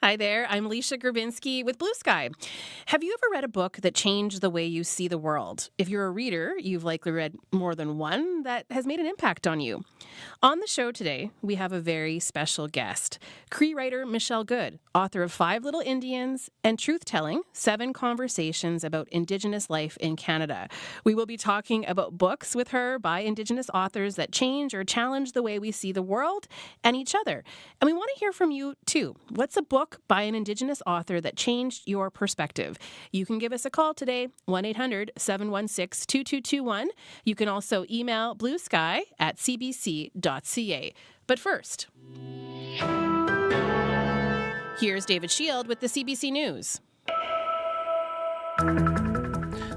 Hi there, I'm Leisha Grabinski with Blue Sky. Have you ever read a book that changed the way you see the world? If you're a reader, you've likely read more than one that has made an impact on you. On the show today, we have a very special guest, Cree writer Michelle Good, author of 5 Little Indians and Truth Telling, 7 Conversations about Indigenous Life in Canada. We will be talking about books with her by Indigenous authors that change or challenge the way we see the world and each other. And we want to hear from you too. What's a book by an Indigenous author that changed your perspective? You can give us a call today, 1-800-716-2221. You can also email bluesky@cbc.ca. But first, here's David Shield with the CBC News.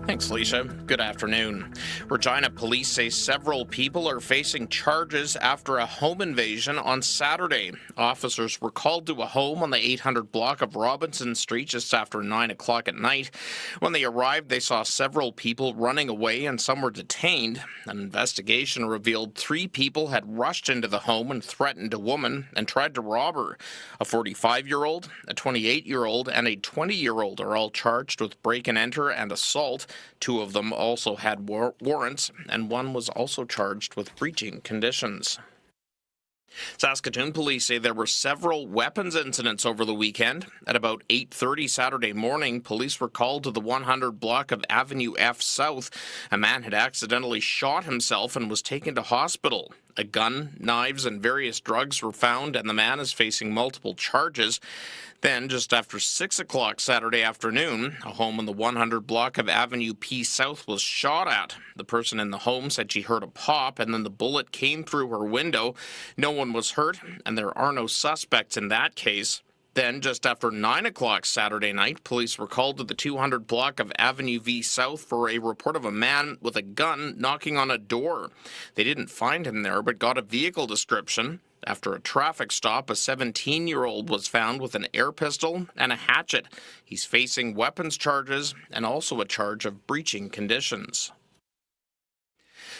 Thanks, Lisa. Good afternoon. Regina police say several people are facing charges after a home invasion on Saturday. Officers were called to a home on the 800 block of Robinson Street just after 9 o'clock at night. When they arrived, they saw several people running away and some were detained. An investigation revealed 3 people had rushed into the home and threatened a woman and tried to rob her. A 45-year-old, a 28-year-old, and a 20-year-old are all charged with break and enter and assault. 2 of them also had warrants, and one was also charged with breaching conditions. Saskatoon police say there were several weapons incidents over the weekend. At about 8:30 Saturday morning, police were called to the 100 block of Avenue F South. A man had accidentally shot himself and was taken to hospital. A gun, knives, and various drugs were found, and the man is facing multiple charges. Then, just after 6 o'clock Saturday afternoon, a home on the 100 block of Avenue P South was shot at. The person in the home said she heard a pop, and then the bullet came through her window. No one was hurt, and there are no suspects in that case. Then, just after 9 o'clock Saturday night, police were called to the 200 block of Avenue V South for a report of a man with a gun knocking on a door. They didn't find him there, but got a vehicle description. After a traffic stop, a 17-year-old was found with an air pistol and a hatchet. He's facing weapons charges and also a charge of breaching conditions.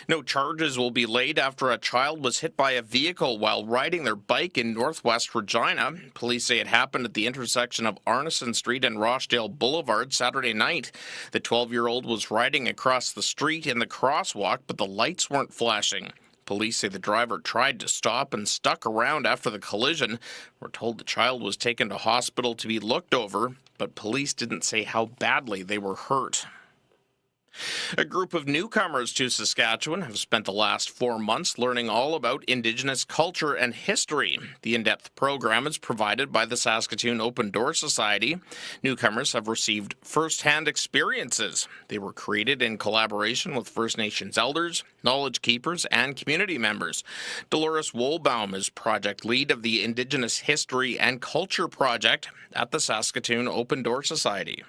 No charges will be laid after a child was hit by a vehicle while riding their bike in northwest Regina. Police say it happened at the intersection of Arneson Street and Rochdale Boulevard Saturday night. The 12-year-old was riding across the street in the crosswalk, but the lights weren't flashing. Police say the driver tried to stop and stuck around after the collision. We're told the child was taken to hospital to be looked over, but police didn't say how badly they were hurt. A group of newcomers to Saskatchewan have spent the last 4 months learning all about Indigenous culture and history. The in-depth program is provided by the Saskatoon Open Door Society. Newcomers have received first-hand experiences. They were created in collaboration with First Nations elders, knowledge keepers, and community members. Dolores Wohlbaum is project lead of the Indigenous History and Culture Project at the Saskatoon Open Door Society.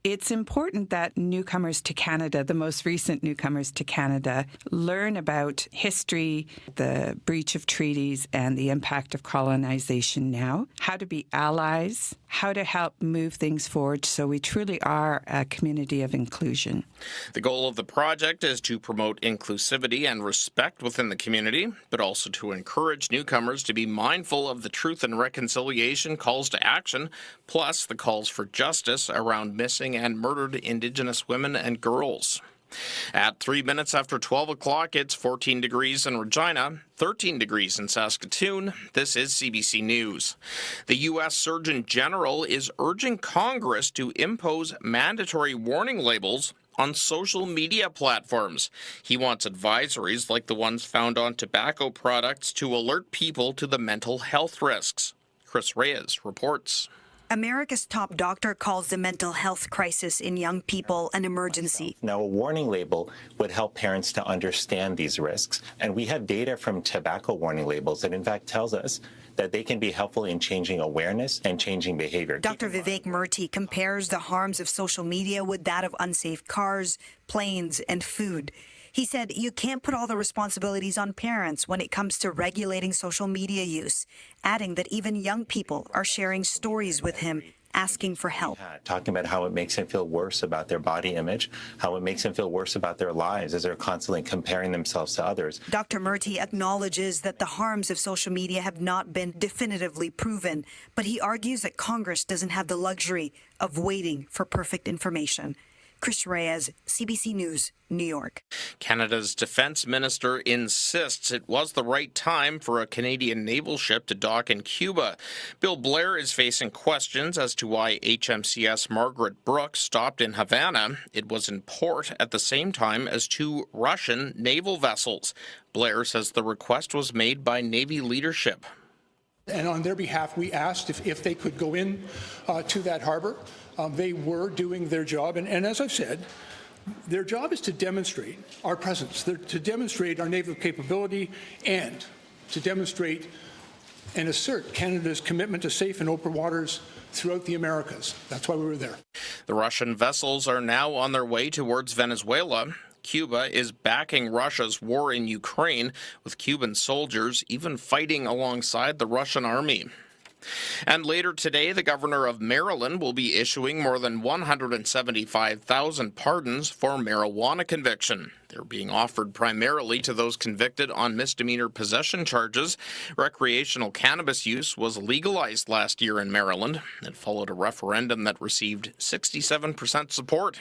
It's important that newcomers to Canada, the most recent newcomers to Canada, learn about history, the breach of treaties, and the impact of colonization now, how to be allies, how to help move things forward so we truly are a community of inclusion. The goal of the project is to promote inclusivity and respect within the community, but also to encourage newcomers to be mindful of the truth and reconciliation calls to action, plus the calls for justice around missing and murdered Indigenous women and girls. At 3 minutes after 12 o'clock, it's 14 degrees in Regina, 13 degrees in Saskatoon. This is CBC News. The U.S. Surgeon General is urging Congress to impose mandatory warning labels on social media platforms. He wants advisories like the ones found on tobacco products to alert people to the mental health risks. Chris Reyes reports. America's top doctor calls the mental health crisis in young people an emergency. Now, a warning label would help parents to understand these risks. And we have data from tobacco warning labels that in fact tells us that they can be helpful in changing awareness and changing behavior. Dr. Vivek Murthy compares the harms of social media with that of unsafe cars, planes, and food. He said you can't put all the responsibilities on parents when it comes to regulating social media use, adding that even young people are sharing stories with him asking for help. Talking about how it makes them feel worse about their body image, how it makes them feel worse about their lives as they're constantly comparing themselves to others. Dr. Murty acknowledges that the harms of social media have not been definitively proven, but he argues that Congress doesn't have the luxury of waiting for perfect information. Chris Reyes, CBC News, New York. Canada's defense minister insists it was the right time for a Canadian naval ship to dock in Cuba. Bill Blair is facing questions as to why HMCS Margaret Brooks stopped in Havana. It was in port at the same time as two Russian naval vessels. Blair says the request was made by Navy leadership. And on their behalf, we asked if they could go in to that harbor. They were doing their job. And as I've said, their job is to demonstrate our presence, to demonstrate our naval capability, and to demonstrate and assert Canada's commitment to safe and open waters throughout the Americas. That's why we were there. The Russian vessels are now on their way towards Venezuela. Cuba is backing Russia's war in Ukraine, with Cuban soldiers even fighting alongside the Russian army. And later today, the governor of Maryland will be issuing more than 175,000 pardons for marijuana conviction. They're being offered primarily to those convicted on misdemeanor possession charges. Recreational cannabis use was legalized last year in Maryland. It followed a referendum that received 67% support.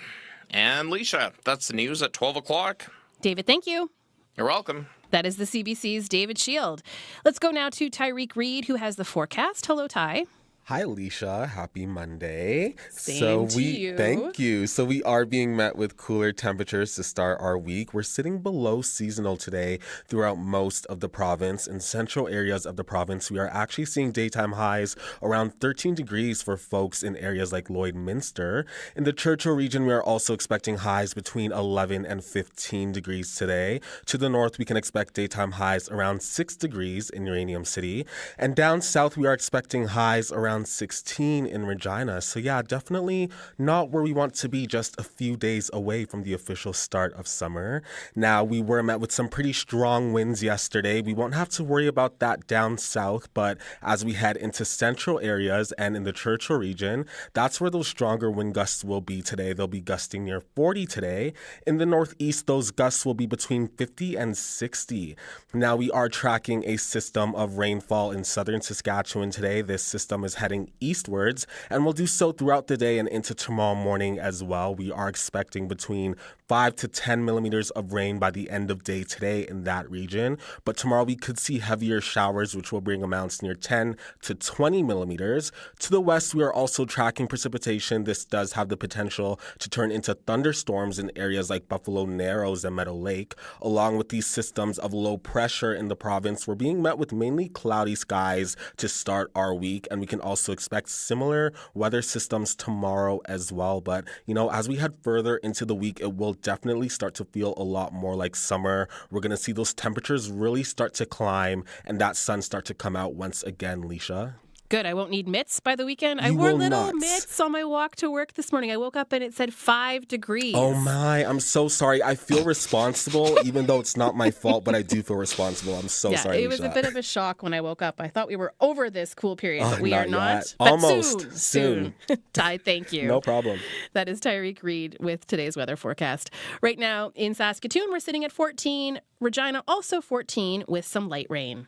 And Leisha, that's the news at 12 o'clock. David, thank you. You're welcome. That is the CBC's David Shield. Let's go now to Tyreek Reed, who has the forecast. Hello, Ty. Hi, Alicia. Happy Monday. Same to you. Thank you. So we are being met with cooler temperatures to start our week. We're sitting below seasonal today throughout most of the province. In central areas of the province, we are actually seeing daytime highs around 13 degrees for folks in areas like Lloydminster. In the Churchill region, we are also expecting highs between 11 and 15 degrees today. To the north, we can expect daytime highs around 6 degrees in Uranium City. And down south, we are expecting highs around 16 in Regina. So yeah, definitely not where we want to be, just a few days away from the official start of summer. Now, we were met with some pretty strong winds yesterday. We won't have to worry about that down south, but as we head into central areas and in the Churchill region, that's where those stronger wind gusts will be today. They'll be gusting near 40 today. In the northeast, those gusts will be between 50 and 60. Now, we are tracking a system of rainfall in southern Saskatchewan today. This system is heading eastwards and will do so throughout the day and into tomorrow morning as well. We are expecting between 5 to 10 millimeters of rain by the end of day today in that region. But tomorrow we could see heavier showers, which will bring amounts near 10 to 20 millimeters. To the west, we are also tracking precipitation. This does have the potential to turn into thunderstorms in areas like Buffalo Narrows and Meadow Lake. Along with these systems of low pressure in the province, we're being met with mainly cloudy skies to start our week, and we can also expect similar weather systems tomorrow as well. But, as we head further into the week, it will definitely start to feel a lot more like summer. We're going to see those temperatures really start to climb and that sun start to come out once again, Leisha. Good. I won't need mitts by the weekend. I You wore will little not. mitts on my walk to work this morning. I woke up and it said 5 degrees. Oh my, I'm so sorry. I feel responsible, even though it's not my fault, but I do feel responsible. I'm so sorry, it was Leisha. a bit of a shock when I woke up. I thought we were over this cool period, but we not are not. yet. But Almost. Soon. Ty, thank you. No problem. That is Tyreek Reed with today's weather forecast. Right now in Saskatoon, we're sitting at 14. Regina also 14 with some light rain.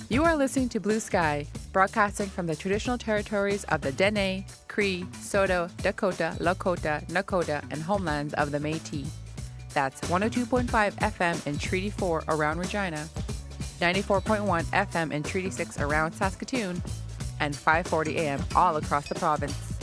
You are listening to Blue Sky, broadcasting from the traditional territories of the Dene, Cree, Saulteaux, Dakota, Lakota, Nakota, and homelands of the Métis. That's 102.5 FM in Treaty 4 around Regina, 94.1 FM in Treaty 6 around Saskatoon, and 540 AM all across the province.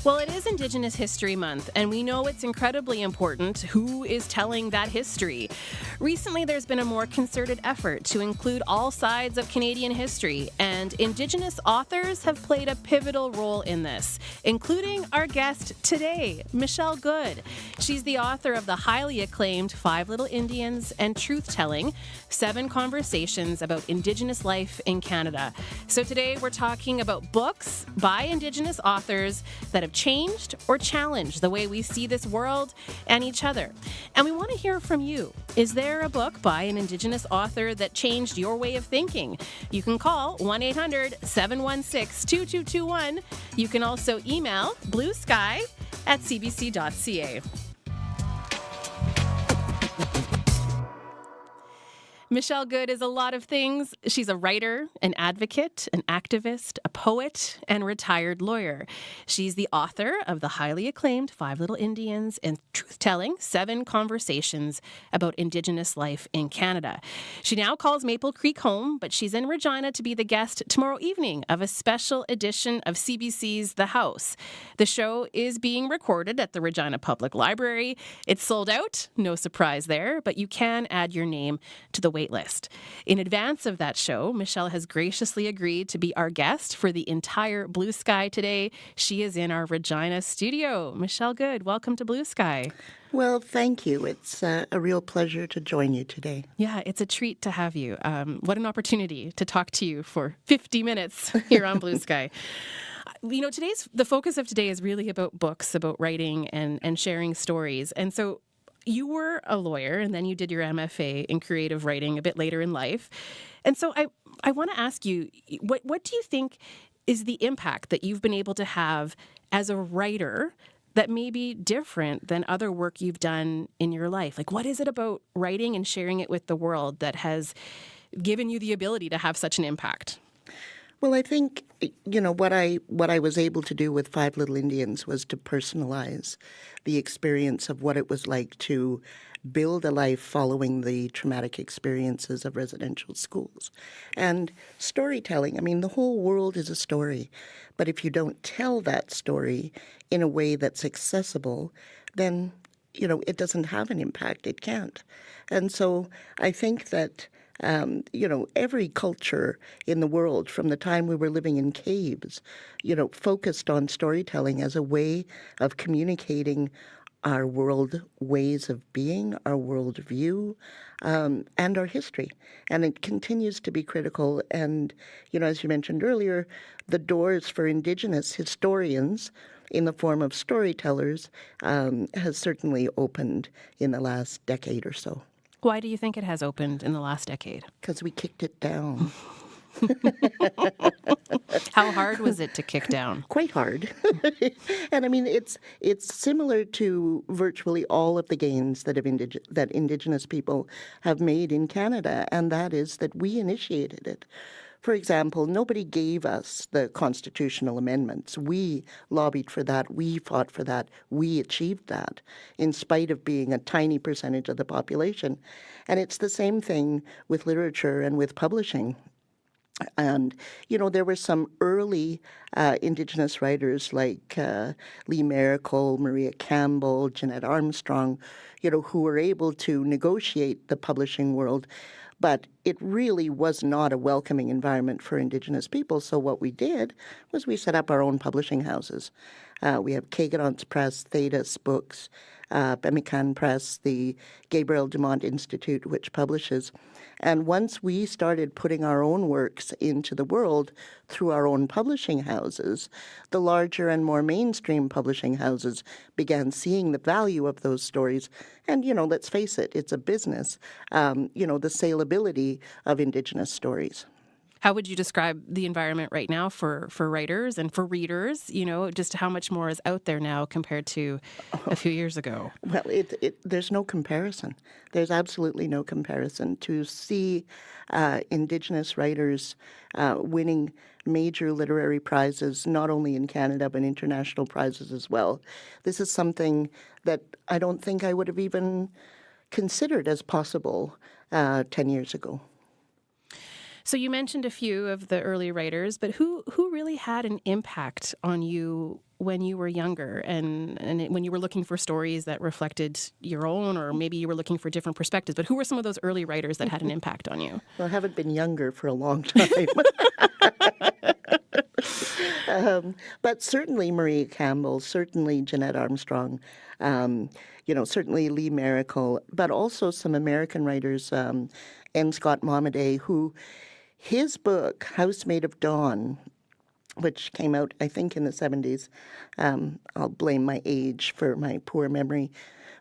Well, it is Indigenous History Month, and we know it's incredibly important who is telling that history. Recently, there's been a more concerted effort to include all sides of Canadian history, and Indigenous authors have played a pivotal role in this, including our guest today, Michelle Good. She's the author of the highly acclaimed 5 Little Indians and Truth-Telling, 7 Conversations about Indigenous Life in Canada. So today, we're talking about books by Indigenous authors that have changed or challenged the way we see this world and each other. And we want to hear from you. Is there a book by an Indigenous author that changed your way of thinking? You can call 1-800-716-2221. You can also email bluesky@cbc.ca. Michelle Good is a lot of things. She's a writer, an advocate, an activist, a poet, and retired lawyer. She's the author of the highly acclaimed 5 Little Indians and Truth-Telling, 7 Conversations about Indigenous Life in Canada. She now calls Maple Creek home, but she's in Regina to be the guest tomorrow evening of a special edition of CBC's The House. The show is being recorded at the Regina Public Library. It's sold out, no surprise there, but you can add your name to the wait list. In advance of that show, Michelle has graciously agreed to be our guest for the entire Blue Sky today. She is in our Regina studio. Michelle Good, welcome to Blue Sky. Well, thank you. It's a real pleasure to join you today. Yeah, it's a treat to have you. What an opportunity to talk to you for 50 minutes here on Blue Sky. You know, the focus of today is really about books, about writing and sharing stories. And so you were a lawyer, and then you did your MFA in creative writing a bit later in life. And so I want to ask you, what do you think is the impact that you've been able to have as a writer that may be different than other work you've done in your life? Like, what is it about writing and sharing it with the world that has given you the ability to have such an impact? Well, I think, you know, what I was able to do with 5 Little Indians was to personalize the experience of what it was like to build a life following the traumatic experiences of residential schools. And storytelling, I mean, the whole world is a story. But if you don't tell that story in a way that's accessible, then, you know, it doesn't have an impact. It can't. And so I think that you know, every culture in the world from the time we were living in caves, you know, focused on storytelling as a way of communicating our world ways of being, our world view, and our history. And it continues to be critical. And, you know, as you mentioned earlier, the doors for Indigenous historians in the form of storytellers has certainly opened in the last decade or so. Why do you think it has opened in the last decade? Because we kicked it down. How hard was it to kick down? Quite hard. And I mean, it's similar to virtually all of the gains that Indigenous people have made in Canada, and that is that we initiated it. For example, nobody gave us the constitutional amendments. We lobbied for that. We fought for that. We achieved that in spite of being a tiny percentage of the population. And it's the same thing with literature and with publishing. And, you know, there were some early Indigenous writers like Lee Miracle, Maria Campbell, Jeanette Armstrong, you know, who were able to negotiate the publishing world. But it really was not a welcoming environment for Indigenous people. So what we did was we set up our own publishing houses. We have Kaganauts Press, Thetis Books, Bemican Press, the Gabriel Dumont Institute, which publishes. And once we started putting our own works into the world through our own publishing houses, the larger and more mainstream publishing houses began seeing the value of those stories. And, you know, let's face it, it's a business, you know, the saleability of Indigenous stories. How would you describe the environment right now for writers and for readers? You know, just how much more is out there now compared to a few years ago? Well, there's no comparison. There's absolutely no comparison. To see Indigenous writers winning major literary prizes, not only in Canada, but international prizes as well. This is something that I don't think I would have even considered as possible 10 years ago. So you mentioned a few of the early writers, but who really had an impact on you when you were younger and when you were looking for stories that reflected your own, or maybe you were looking for different perspectives? But who were some of those early writers that had an impact on you? Well, I haven't been younger for a long time. But certainly Maria Campbell, certainly Jeanette Armstrong, you know, certainly Lee Miracle, but also some American writers, N. Scott Momaday, who his book, House Made of Dawn, which came out, I think, in the 70s. I'll blame my age for my poor memory.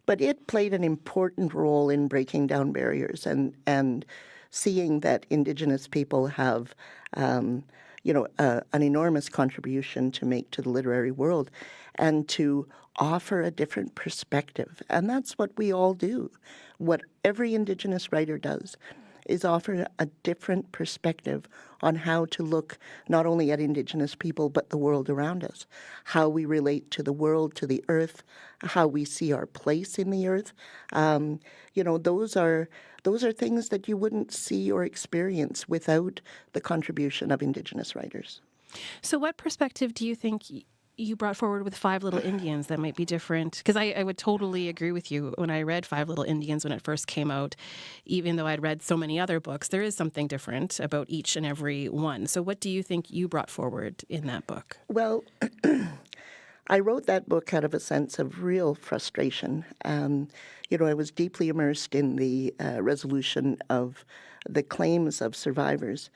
But it played an important role in breaking down barriers and seeing that Indigenous people have, an enormous contribution to make to the literary world and to offer a different perspective. And that's what we all do. What every Indigenous writer does is offer a different perspective on how to look not only at Indigenous people but the world around us, how we relate to the world, to the earth, how we see our place in the earth. Those are things that you wouldn't see or experience without the contribution of Indigenous writers. So what perspective do you think you brought forward with Five Little Indians that might be different? Because I would totally agree with you. When I read Five Little Indians when it first came out, even though I'd read so many other books, there is something different about each and every one. So what do you think you brought forward in that book? Well, I wrote that book out of a sense of real frustration. I was deeply immersed in the resolution of the claims of survivors.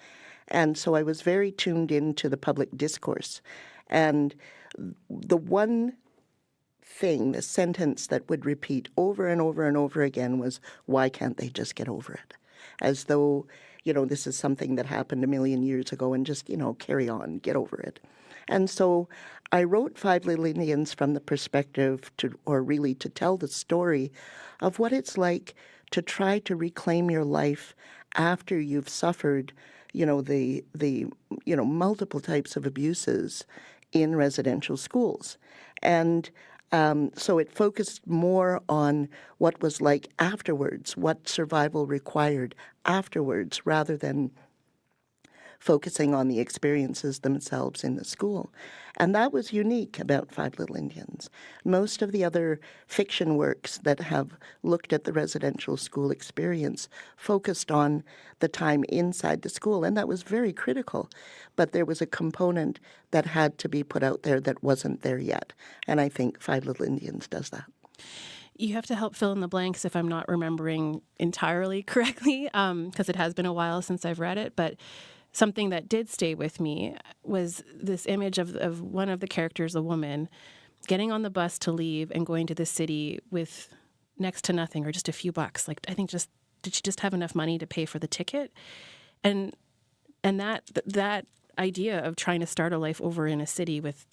And so I was very tuned into the public discourse. And the one thing, the sentence that would repeat over and over and over again was, why can't they just get over it? As though, this is something that happened a million years ago and just, carry on, get over it. And so I wrote Five Little Indians from the perspective to tell the story of what it's like to try to reclaim your life after you've suffered, the multiple types of abuses in residential schools. And so it focused more on what was like afterwards, what survival required afterwards, rather than focusing on the experiences themselves in the school. And that was unique about Five Little Indians. Most of the other fiction works that have looked at the residential school experience focused on the time inside the school, and that was very critical. But there was a component that had to be put out there that wasn't there yet. And I think Five Little Indians does that. You have to help fill in the blanks if I'm not remembering entirely correctly, because it has been a while since I've read it. But something that did stay with me was this image of one of the characters, a woman, getting on the bus to leave and going to the city with next to nothing or just a few bucks. Like, I think did she just have enough money to pay for the ticket? And that idea of trying to start a life over in a city with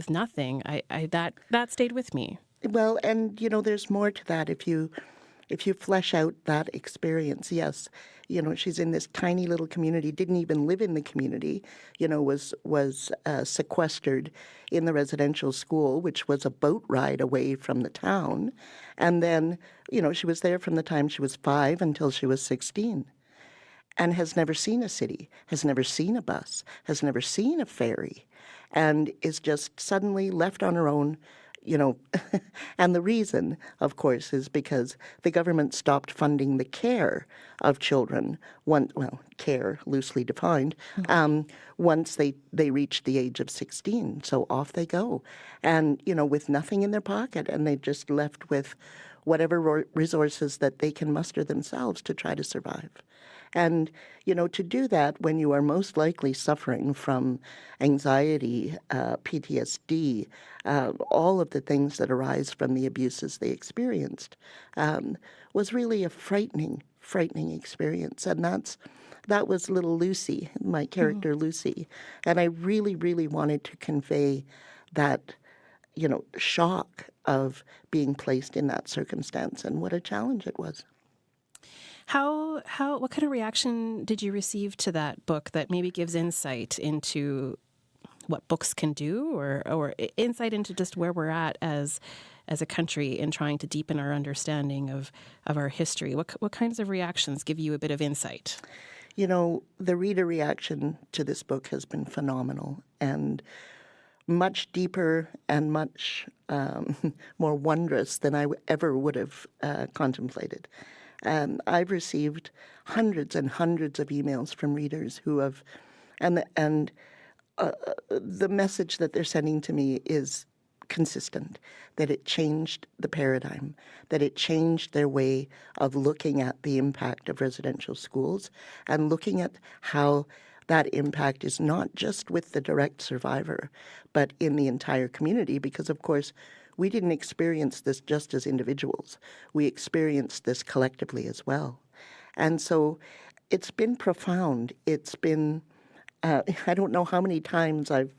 nothing, that stayed with me. Well, and there's more to that if you flesh out that experience. Yes, she's in this tiny little community, didn't even live in the community, was sequestered in the residential school, which was a boat ride away from the town. And then, she was there from the time she was 5 until she was 16 and has never seen a city, has never seen a bus, has never seen a ferry, and is just suddenly left on her own. And the reason, of course, is because the government stopped funding the care of children, care loosely defined, once they reached the age of 16. So off they go. And, with nothing in their pocket, and they just left with whatever resources that they can muster themselves to try to survive. And, to do that when you are most likely suffering from anxiety, PTSD, all of the things that arise from the abuses they experienced, was really a frightening experience. And that was little Lucy, my character Lucy. And I really, really wanted to convey that, shock of being placed in that circumstance and what a challenge it was. What kind of reaction did you receive to that book that maybe gives insight into what books can do, or insight into just where we're at as a country in trying to deepen our understanding of our history? What kinds of reactions give you a bit of insight? The reader reaction to this book has been phenomenal and much deeper and much more wondrous than I ever would have contemplated. I've received hundreds and hundreds of emails from readers who have, and the message that they're sending to me is consistent, that it changed the paradigm, that it changed their way of looking at the impact of residential schools and looking at how that impact is not just with the direct survivor, but in the entire community, because, of course, we didn't experience this just as individuals. We experienced this collectively as well. And so it's been profound. It's been, I don't know how many times I've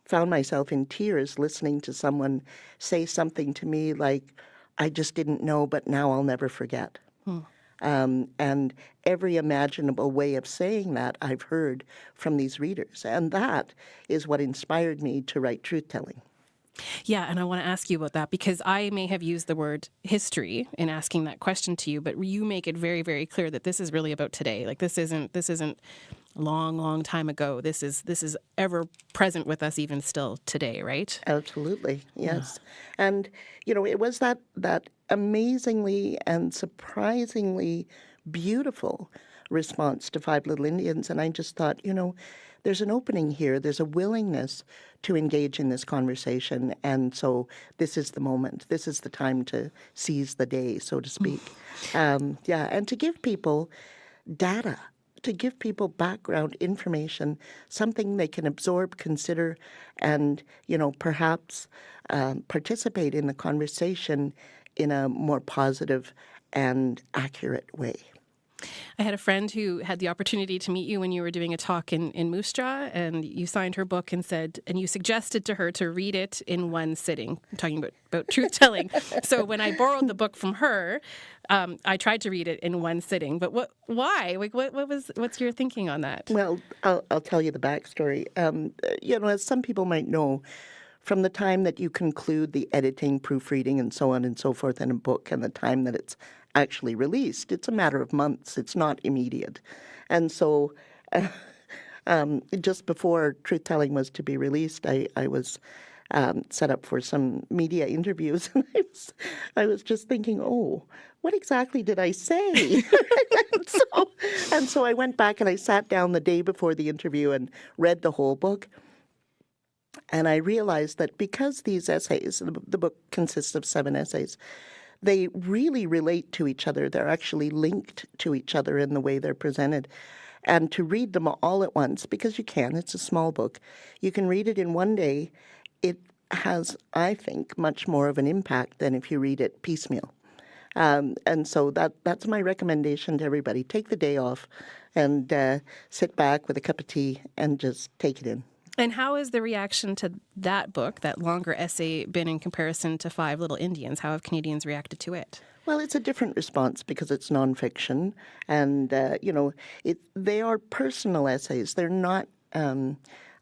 found myself in tears listening to someone say something to me like, I just didn't know, but now I'll never forget. And every imaginable way of saying that I've heard from these readers. And that is what inspired me to write truth-telling. Yeah, and I want to ask you about that because I may have used the word history in asking that question to you, but you make it very, very clear that this is really about today. Like this isn't a long, long time ago. This is ever present with us even still today, right? Absolutely, yes. Yeah. And it was that amazingly and surprisingly beautiful response to Five Little Indians, and I just thought, there's an opening here. There's a willingness to engage in this conversation. And so this is the moment. This is the time to seize the day, so to speak. And to give people data, to give people background information, something they can absorb, consider, and, perhaps participate in the conversation in a more positive and accurate way. I had a friend who had the opportunity to meet you when you were doing a talk in Moose Jaw, and you signed her book and you suggested to her to read it in one sitting. I'm talking about truth-telling. So when I borrowed the book from her, I tried to read it in one sitting. But why? Like, what's your thinking on that? Well, I'll tell you the backstory. As some people might know, from the time that you conclude the editing, proofreading, and so on and so forth in a book and the time that it's actually released, it's a matter of months. It's not immediate. And so just before Truth-Telling was to be released, I was set up for some media interviews, and I was just thinking, what exactly did I say? and so I went back and I sat down the day before the interview and read the whole book. And I realized that because these essays, the book consists of 7 essays, they really relate to each other. They're actually linked to each other in the way they're presented. And to read them all at once, because you can, it's a small book, you can read it in one day. It has, I think, much more of an impact than if you read it piecemeal. And so that's my recommendation to everybody. Take the day off and sit back with a cup of tea and just take it in. And how has the reaction to that book, that longer essay, been in comparison to Five Little Indians? How have Canadians reacted to it? Well, it's a different response because it's nonfiction, and they are personal essays. They're not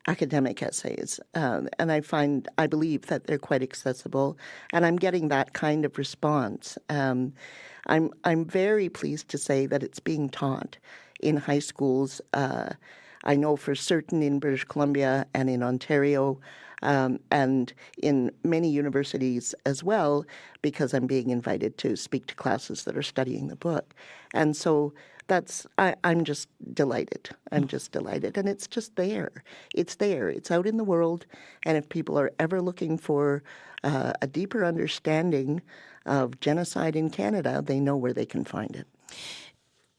academic essays, and I believe that they're quite accessible, and I'm getting that kind of response. I'm very pleased to say that it's being taught in high schools. I know for certain in British Columbia and in Ontario and in many universities as well, because I'm being invited to speak to classes that are studying the book. And so I'm just delighted. I'm just delighted. And it's just there. It's there. It's out in the world. And if people are ever looking for a deeper understanding of genocide in Canada, they know where they can find it.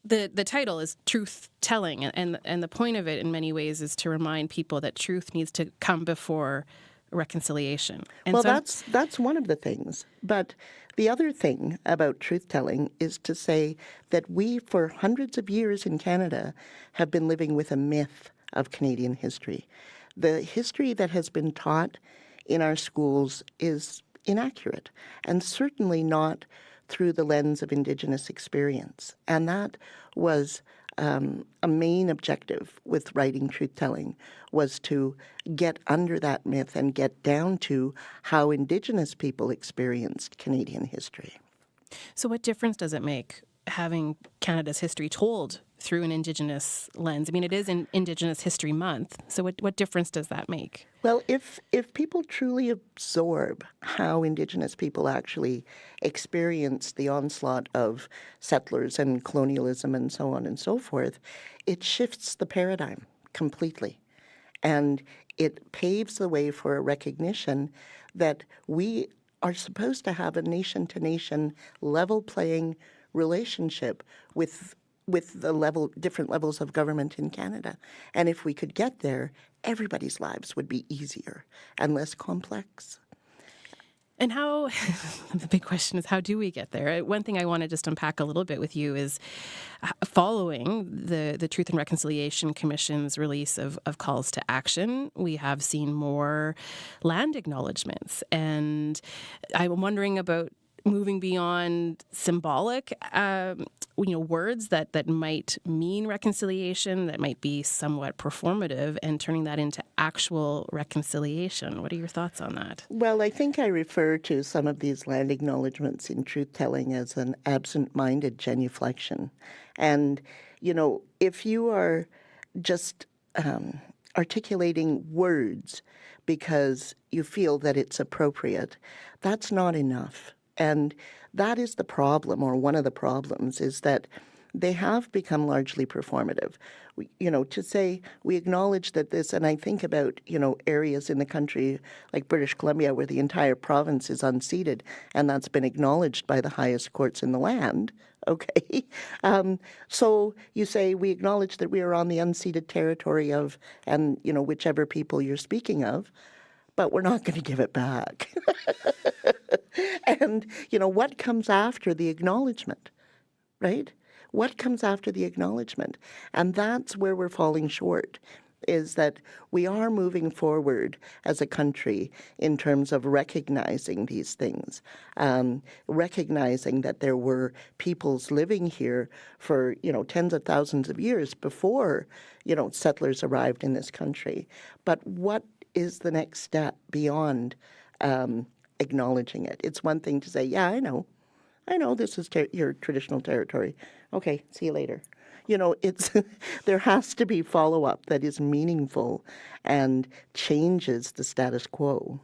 The title is Truth-Telling, and the point of it in many ways is to remind people that truth needs to come before reconciliation. And well, that's one of the things. But the other thing about truth-telling is to say that we, for hundreds of years in Canada, have been living with a myth of Canadian history. The history that has been taught in our schools is inaccurate, and certainly not through the lens of Indigenous experience. And that was a main objective with writing Truth-Telling, was to get under that myth and get down to how Indigenous people experienced Canadian history. So what difference does it make having Canada's history told through an Indigenous lens? I mean, it is an Indigenous History Month, so what difference does that make? Well, if people truly absorb how Indigenous people actually experienced the onslaught of settlers and colonialism and so on and so forth, it shifts the paradigm completely. And it paves the way for a recognition that we are supposed to have a nation-to-nation level playing relationship with with the different levels of government in Canada. And if we could get there, everybody's lives would be easier and less complex. And how, the big question is, how do we get there? One thing I want to just unpack a little bit with you is following the Truth and Reconciliation Commission's release of calls to action, we have seen more land acknowledgements. And I'm wondering about moving beyond symbolic, words that might mean reconciliation, that might be somewhat performative, and turning that into actual reconciliation. What are your thoughts on that? Well, I think I refer to some of these land acknowledgements in truth-telling as an absent-minded genuflection. And, if you are just articulating words because you feel that it's appropriate, that's not enough. And that is the problem, or one of the problems, is that they have become largely performative. To say we acknowledge that this, and I think about, areas in the country like British Columbia where the entire province is unceded, and that's been acknowledged by the highest courts in the land. Okay. So you say we acknowledge that we are on the unceded territory of, and, whichever people you're speaking of, but we're not going to give it back. And, what comes after the acknowledgement, right? What comes after the acknowledgement? And that's where we're falling short, is that we are moving forward as a country in terms of recognizing these things, recognizing that there were peoples living here for, tens of thousands of years before, settlers arrived in this country. But what is the next step beyond acknowledging it? It's one thing to say, yeah, I know this is your traditional territory. Okay, see you later. It's there has to be follow-up that is meaningful and changes the status quo.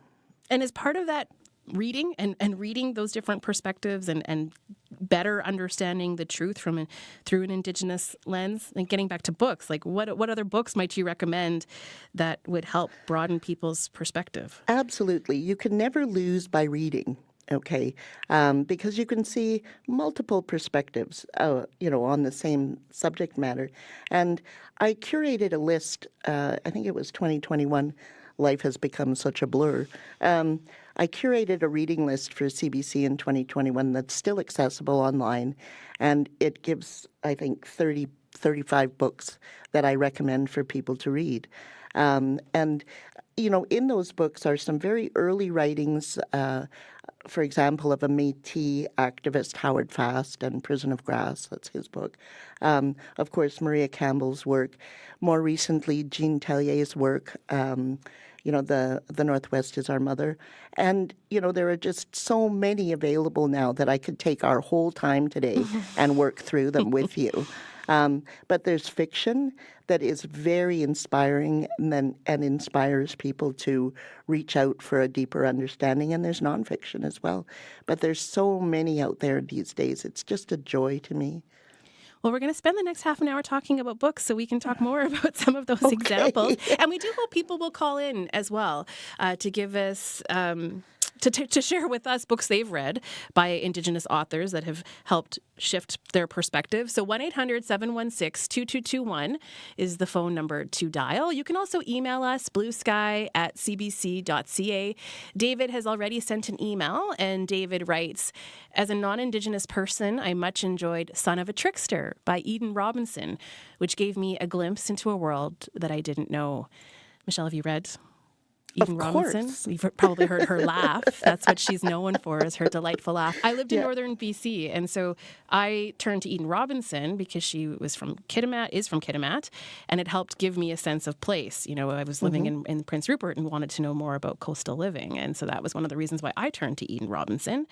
And as part of that reading and reading those different perspectives and better understanding the truth through an Indigenous lens, and getting back to books, like what other books might you recommend that would help broaden people's perspective? Absolutely. You can never lose by reading. Okay, because you can see multiple perspectives, on the same subject matter. And I curated a list, I think it was 2021, life has become such a blur. I curated a reading list for CBC in 2021 that's still accessible online, and it gives, I think, 35 books that I recommend for people to read. And, in those books are some very early writings, for example, of a Métis activist, Howard Fast, and Prison of Grass, that's his book. Of course, Maria Campbell's work. More recently, Jean Tellier's work, the Northwest is Our Mother. And, there are just so many available now that I could take our whole time today and work through them with you. But there's fiction that is very inspiring and inspires people to reach out for a deeper understanding. And there's nonfiction as well. But there's so many out there these days. It's just a joy to me. Well, we're going to spend the next half an hour talking about books so we can talk more about some of those examples. And we do hope people will call in as well to give us... To share with us books they've read by Indigenous authors that have helped shift their perspective. So 1-800-716-2221 is the phone number to dial. You can also email us, bluesky@cbc.ca. David has already sent an email, and David writes, as a non-Indigenous person, I much enjoyed Son of a Trickster by Eden Robinson, which gave me a glimpse into a world that I didn't know. Michelle, have you read Eden Robinson? You've probably heard her laugh. That's what she's known for, is her delightful laugh. I lived in northern BC, and so I turned to Eden Robinson because she was from Kitimat, and it helped give me a sense of place. I was living in Prince Rupert and wanted to know more about coastal living, and so that was one of the reasons why I turned to Eden Robinson.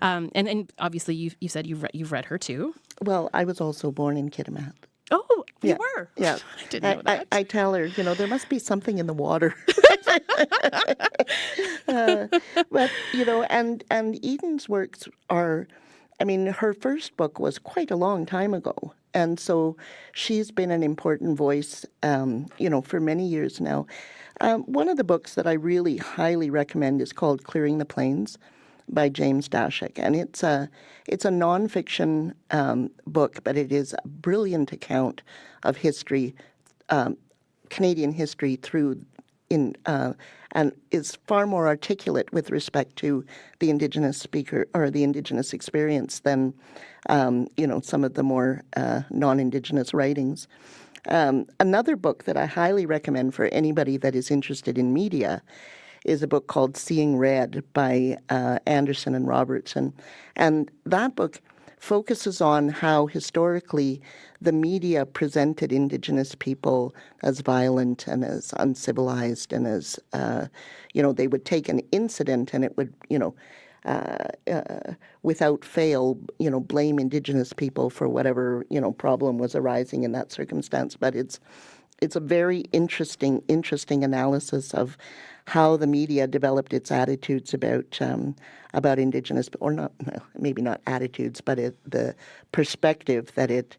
And obviously, you said you've read her too. Well, I was also born in Kitimat. Oh, you were? Yeah. I didn't know that. I tell her, there must be something in the water. But, and Eden's works are, her first book was quite a long time ago. And so she's been an important voice, for many years now. One of the books that I really highly recommend is called Clearing the Plains. by James Dashik, and it's a nonfiction book, but it is a brilliant account of history, Canadian history and is far more articulate with respect to the Indigenous speaker or the Indigenous experience than some of the more non-Indigenous writings. Another book that I highly recommend for anybody that is interested in media is a book called Seeing Red by Anderson and Robertson. And that book focuses on how historically the media presented Indigenous people as violent and as uncivilized and as, they would take an incident and it would, without fail, blame Indigenous people for whatever, problem was arising in that circumstance. But it's a very interesting analysis of how the media developed its attitudes about Indigenous, or not, maybe not attitudes, but the perspective that it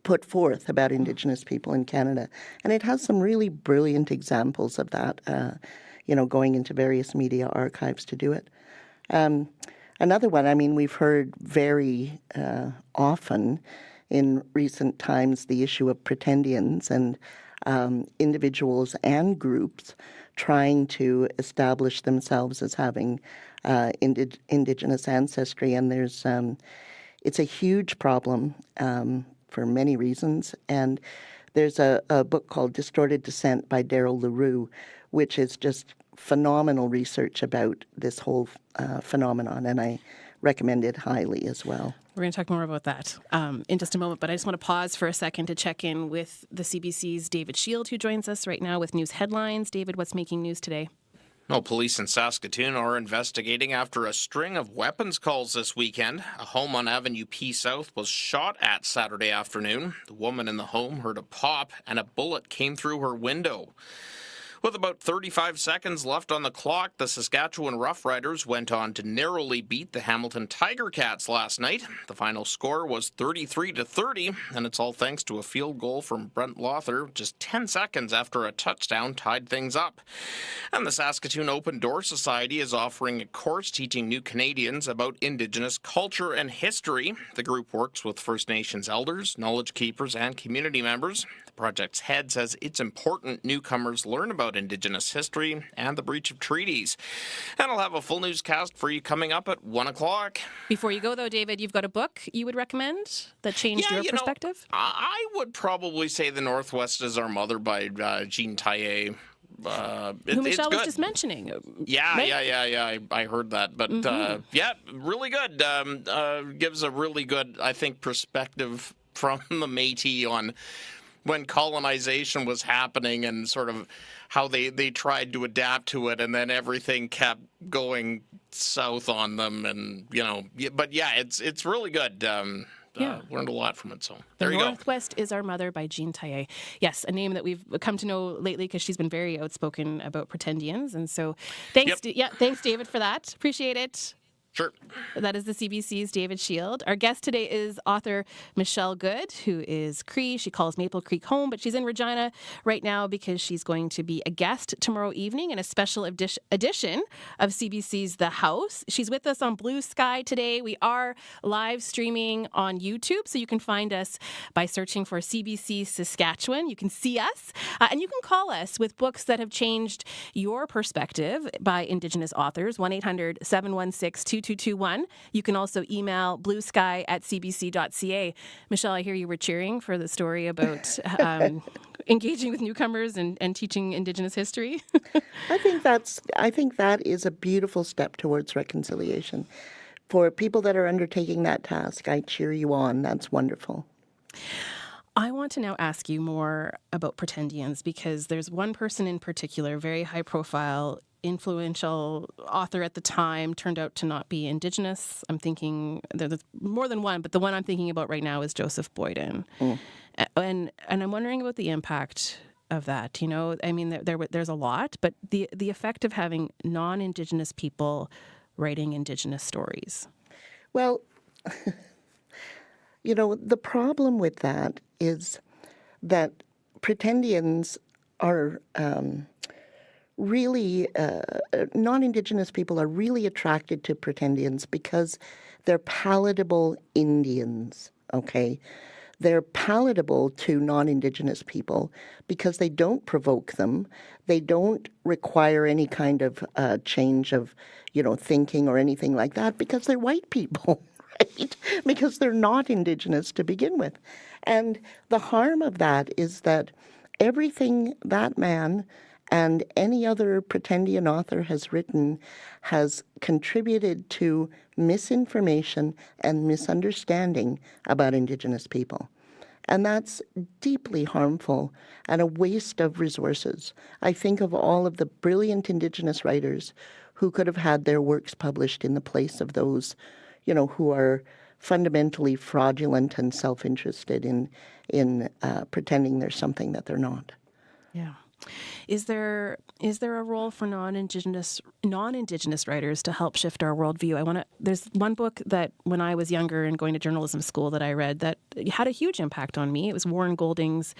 put forth about Indigenous people in Canada. And it has some really brilliant examples of that, going into various media archives to do it. Another one, we've heard very often in recent times the issue of pretendians and individuals and groups trying to establish themselves as having Indigenous ancestry. And it's a huge problem for many reasons. And there's a book called Distorted Descent by Daryl LaRue, which is just phenomenal research about this whole phenomenon, and I recommend it highly as well. We're going to talk more about that in just a moment, but I just want to pause for a second to check in with the CBC's David Shield, who joins us right now with news headlines. David, what's making news today? Well, police in Saskatoon are investigating after a string of weapons calls this weekend. A home on Avenue P South was shot at Saturday afternoon. The woman in the home heard a pop and a bullet came through her window. With about 35 seconds left on the clock, the Saskatchewan Roughriders went on to narrowly beat the Hamilton Tiger Cats last night. The final score was 33-30, and it's all thanks to a field goal from Brent Lother just 10 seconds after a touchdown tied things up. And the Saskatoon Open Door Society is offering a course teaching new Canadians about Indigenous culture and history. The group works with First Nations elders, knowledge keepers, and community members. The project's head says it's important newcomers learn about Indigenous history and the breach of treaties. And I'll have a full newscast for you coming up at 1 o'clock. Before you go, though, David, you've got a book you would recommend that changed your perspective? I would probably say The Northwest is Our Mother by Jean Taillé. Who Michelle was just mentioning. Yeah. I heard that. But, really good. Gives a really good, I think, perspective from the Métis on when colonization was happening and sort of how they tried to adapt to it, and then everything kept going south on them. And, but yeah, it's really good. Learned a lot from it. So there you go. The Northwest is Our Mother by Jean Taillé. Yes, a name that we've come to know lately because she's been very outspoken about pretendians. And so thanks, thanks, David, for that. Appreciate it. Sure. That is the CBC's David Shield. Our guest today is author Michelle Good, who is Cree. She calls Maple Creek home, but she's in Regina right now because she's going to be a guest tomorrow evening in a special edition of CBC's The House. She's with us on Blue Sky today. We are live streaming on YouTube, so you can find us by searching for CBC Saskatchewan. You can see us, and you can call us with books that have changed your perspective by Indigenous authors, 1-800-716-2221. You can also email bluesky@cbc.ca. Michelle, I hear you were cheering for the story about engaging with newcomers and teaching Indigenous history. I think that is a beautiful step towards reconciliation. For people that are undertaking that task, I cheer you on. That's wonderful. I want to now ask you more about pretendians because there's one person in particular, very high profile, influential author at the time, turned out to not be Indigenous. I'm thinking there's more than one, but the one I'm thinking about right now is Joseph Boyden. And I'm wondering about the impact of that. There's a lot, but the effect of having non-Indigenous people writing Indigenous stories. Well, the problem with that is that pretendians are really, non-Indigenous people are really attracted to pretendians because they're palatable Indians, okay? They're palatable to non-Indigenous people because they don't provoke them. They don't require any kind of change of, thinking or anything like that because they're white people, right? Because they're not Indigenous to begin with. And the harm of that is that everything that man and any other pretendian author has written has contributed to misinformation and misunderstanding about Indigenous people. And that's deeply harmful and a waste of resources. I think of all of the brilliant Indigenous writers who could have had their works published in the place of those, who are fundamentally fraudulent and self-interested in pretending there's something that they're not. Yeah. Is there a role for non-Indigenous writers to help shift our worldview? There's one book that when I was younger and going to journalism school that I read that had a huge impact on me. It was Warren Golding's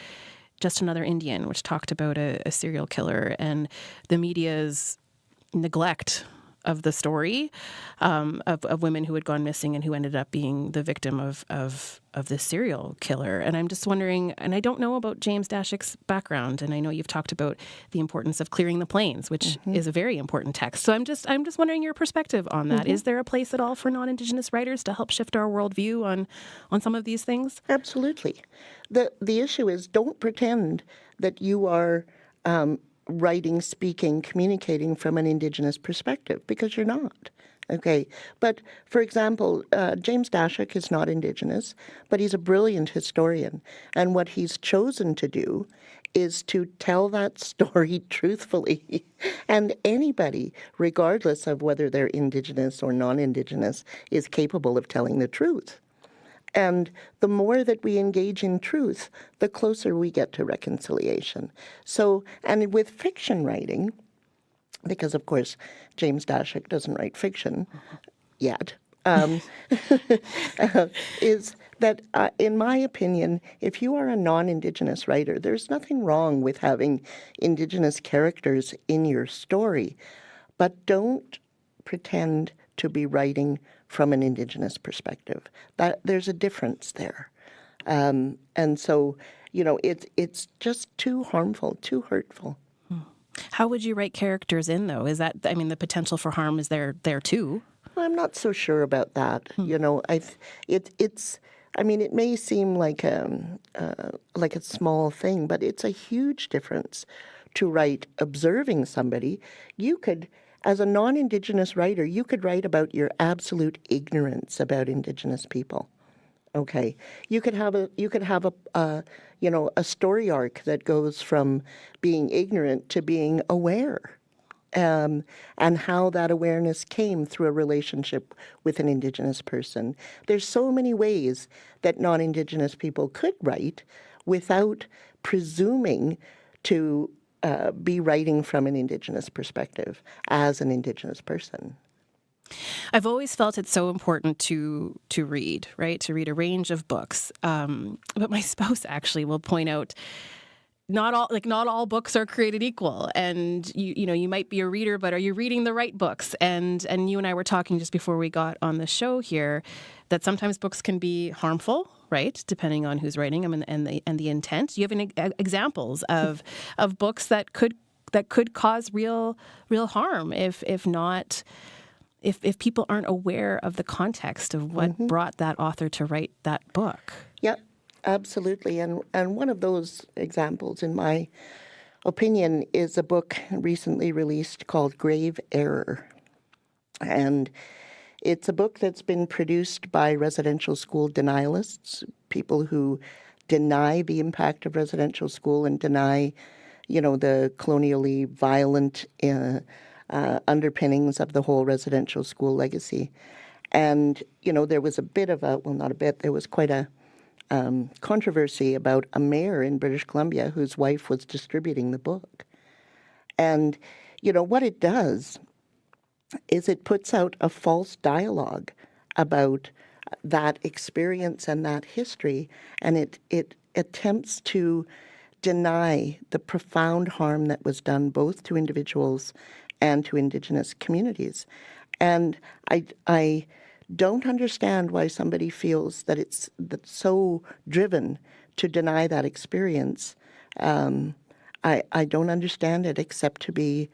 Just Another Indian, which talked about a serial killer and the media's neglect of the story of women who had gone missing and who ended up being the victim of this serial killer. And I'm just wondering, and I don't know about James Dashik's background, and I know you've talked about the importance of clearing the plains, which is a very important text. So I'm just wondering your perspective on that. Is there a place at all for non-Indigenous writers to help shift our worldview on some of these things? Absolutely. The issue is, don't pretend that you are writing, speaking, communicating from an Indigenous perspective, because you're not. Okay. But for example, James Dashik is not Indigenous, but he's a brilliant historian. And what he's chosen to do is to tell that story truthfully. And anybody, regardless of whether they're Indigenous or non-Indigenous, is capable of telling the truth. And the more that we engage in truth, the closer we get to reconciliation. So, and with fiction writing, because of course James Dashik doesn't write fiction yet, is that, in my opinion, if you are a non-Indigenous writer, there's nothing wrong with having Indigenous characters in your story, but don't pretend to be writing from an Indigenous perspective. That there's a difference there. And so, it's just too harmful, too hurtful. How would you write characters in, though? Is that, the potential for harm is there too? Well, I'm not so sure about that. It may seem like a small thing, but it's a huge difference to write observing somebody. You could, as a non-Indigenous writer, you could write about your absolute ignorance about Indigenous people. Okay, you could have a story arc that goes from being ignorant to being aware, and how that awareness came through a relationship with an Indigenous person. There's so many ways that non-Indigenous people could write without presuming to be writing from an Indigenous perspective as an Indigenous person. I've always felt it's so important to read, right? To read a range of books. But my spouse actually will point out not all books are created equal, and you might be a reader, but are you reading the right books? And you and I were talking just before we got on the show here that sometimes books can be harmful, right? Depending on who's writing them and the intent. Do you have any examples of books that could cause real harm if people aren't aware of the context of what brought that author to write that book? Yep, absolutely. And one of those examples, in my opinion, is a book recently released called Grave Error. And it's a book that's been produced by residential school denialists, people who deny the impact of residential school and deny, the colonially violent underpinnings of the whole residential school legacy. And, there was there was quite a controversy about a mayor in British Columbia whose wife was distributing the book. And, what it does is it puts out a false dialogue about that experience and that history, and it attempts to deny the profound harm that was done both to individuals and to Indigenous communities. And I don't understand why somebody feels that it's so driven to deny that experience. I don't understand it except to be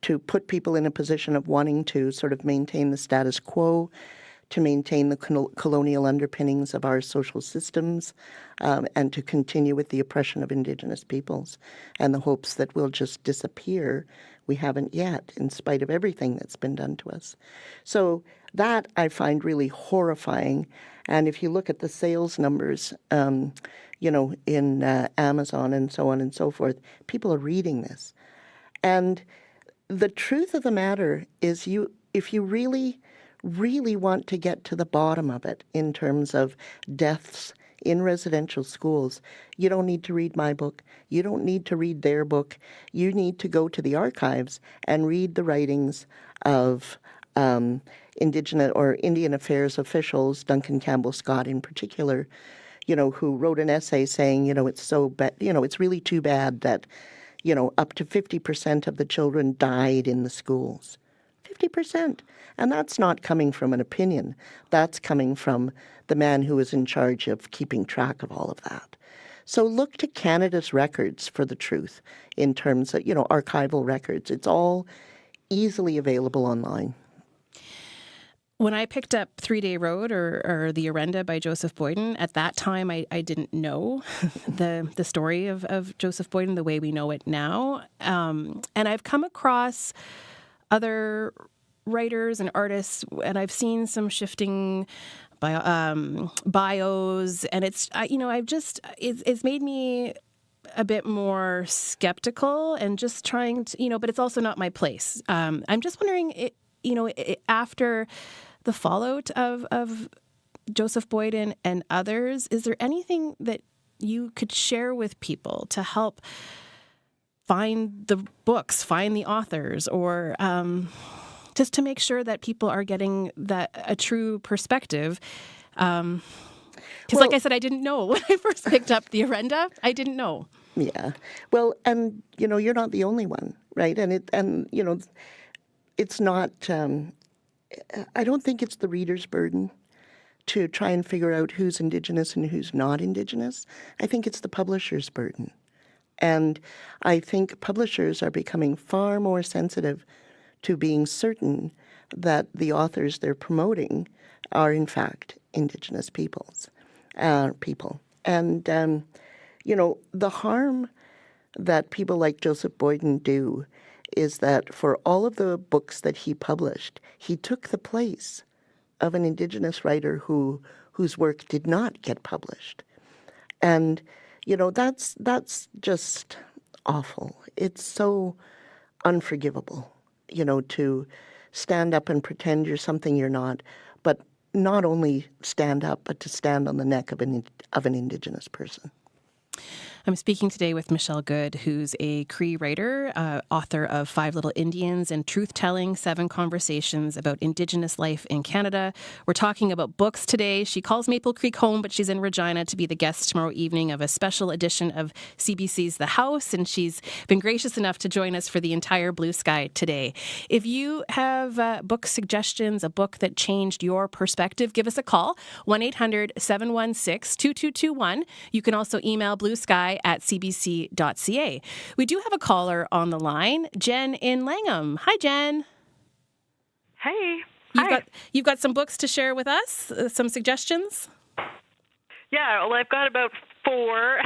to put people in a position of wanting to sort of maintain the status quo, to maintain the colonial underpinnings of our social systems, and to continue with the oppression of Indigenous peoples and the hopes that we'll just disappear. We haven't yet, in spite of everything that's been done to us. So that I find really horrifying. And if you look at the sales numbers, in Amazon and so on and so forth, people are reading this. And the truth of the matter is if you really, really want to get to the bottom of it in terms of deaths in residential schools, you don't need to read my book. You don't need to read their book. You need to go to the archives and read the writings of Indigenous or Indian Affairs officials, Duncan Campbell Scott in particular, who wrote an essay saying, it's so bad, it's really too bad that, up to 50% of the children died in the schools. 50%. And that's not coming from an opinion. That's coming from the man who is in charge of keeping track of all of that. So look to Canada's records for the truth in terms of, archival records. It's all easily available online. When I picked up 3 Day Road or The Orenda by Joseph Boyden, at that time I didn't know the story of Joseph Boyden the way we know it now. And I've come across other writers and artists, and I've seen some shifting bios, and it's made me a bit more skeptical and just trying to, but it's also not my place. I'm just wondering, after the fallout of Joseph Boyden and others, is there anything that you could share with people to help find the books, find the authors, or just to make sure that people are getting a true perspective? Because like I said, I didn't know when I first picked up The Orenda. I didn't know. Yeah. Well, and, you're not the only one, right? It's not, I don't think it's the reader's burden to try and figure out who's Indigenous and who's not Indigenous. I think it's the publisher's burden. And I think publishers are becoming far more sensitive to being certain that the authors they're promoting are, in fact, Indigenous people. And, the harm that people like Joseph Boyden do is that for all of the books that he published, he took the place of an Indigenous writer whose work did not get published. And, that's just awful. It's so unforgivable, to stand up and pretend you're something you're not, but not only stand up, but to stand on the neck of an Indigenous person. I'm speaking today with Michelle Good, who's a Cree writer, author of 5 Little Indians and Truth-Telling, 7 Conversations about Indigenous Life in Canada. We're talking about books today. She calls Maple Creek home, but she's in Regina to be the guest tomorrow evening of a special edition of CBC's The House, and she's been gracious enough to join us for the entire Blue Sky today. If you have book suggestions, a book that changed your perspective, give us a call, 1-800-716-2221. You can also email bluesky@cbc.ca. We do have a caller on the line, Jen in Langham. Hi, Jen. Hey. You've got some books to share with us, some suggestions? Yeah, well, I've got about 4.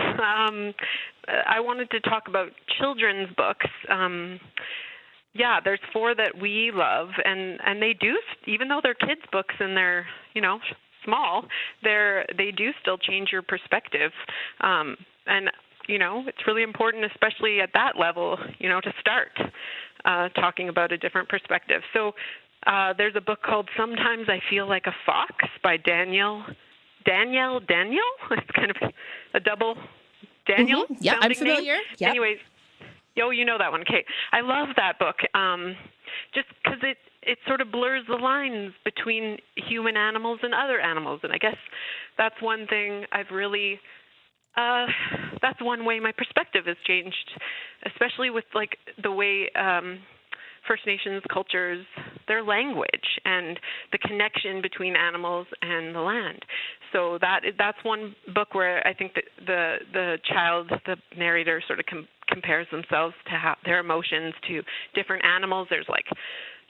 I wanted to talk about children's books. There's 4 that we love, and they do, even though they're kids' books and they're, small, they do still change your perspective. And it's really important, especially at that level, to start talking about a different perspective. So there's a book called Sometimes I Feel Like a Fox by Daniel. It's kind of a double Daniel. Mm-hmm. Yeah, I'm familiar. Yep. Anyways, you know that one. Okay. I love that book just because it sort of blurs the lines between human animals and other animals. And I guess that's one thing I've really That's one way my perspective has changed, especially with like the way First Nations cultures, their language and the connection between animals and the land. So that's one book where I think that the child, the narrator, sort of compares themselves to their emotions to different animals. There's like,